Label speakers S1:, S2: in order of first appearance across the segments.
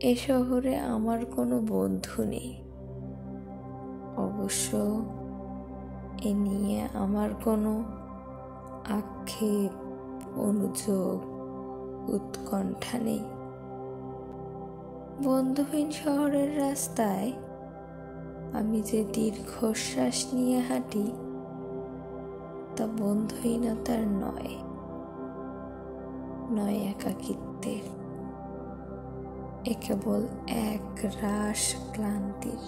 S1: এ শহরে আমার কোনো বন্ধু নেই। অবশ্য এ নিয়ে আমার কোনো আক্ষেপ, অনুযোগ, উৎকণ্ঠা নেই। বন্ধুহীন শহরের রাস্তায় আমি যে দীর্ঘশ্বাস নিয়ে হাঁটি, তা বন্ধুহীনতার নয় একাকিত্বের। এ কেবল এক রাশ ক্লান্তির।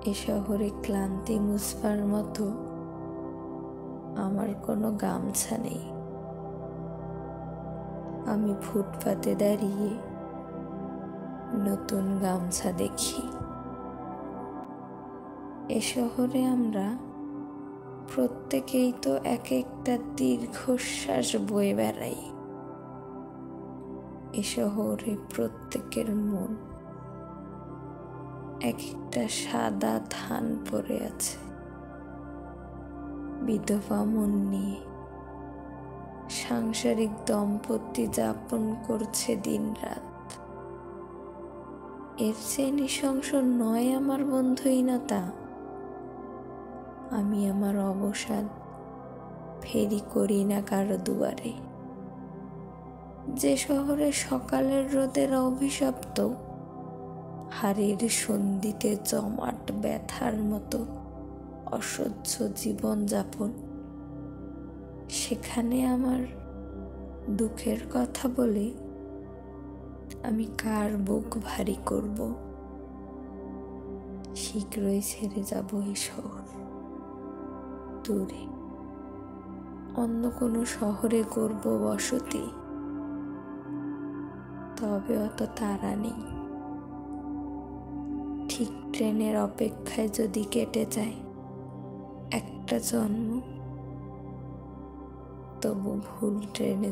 S1: এ শহরে ক্লান্তি মুছবার মতো আমার কোনো গামছা নেই। আমি ফুটপাতে দাঁড়িয়ে নতুন গামছা দেখি। এ শহরে আমরা প্রত্যেকেই তো এক একটা দীর্ঘশ্বাস বয়ে বেড়াই। এ শহরে প্রত্যেকের মন এক একটা সাদা থান পড়ে আছে, বিধবা মন নিয়ে সাংসারিক দম্পতি যাপন করছে দিন রাত। এর চেয়ে নৃশংস নয় আমার বন্ধুহীনতা। আমি আমার অবসাদ ফেরি করি না কারো দুয়ারে। যে শহরে সকালের রোদের অভিশপ্ত হাড়ের সন্ধিতে জমাট ব্যথার মতো অসহ্য জীবনযাপন, সেখানে আমার দুঃখের কথা বলে আমি কার বুক ভারী করব? শীঘ্রই ছেড়ে যাব এই শহর, দূরে অন্য কোনো শহরে করব বসতি। তবে অত তাড়া নেই। ঠিক ট্রেনের অপেক্ষায় যদি কেটে যায় একটা জন্ম, তবু ভুল ট্রেনে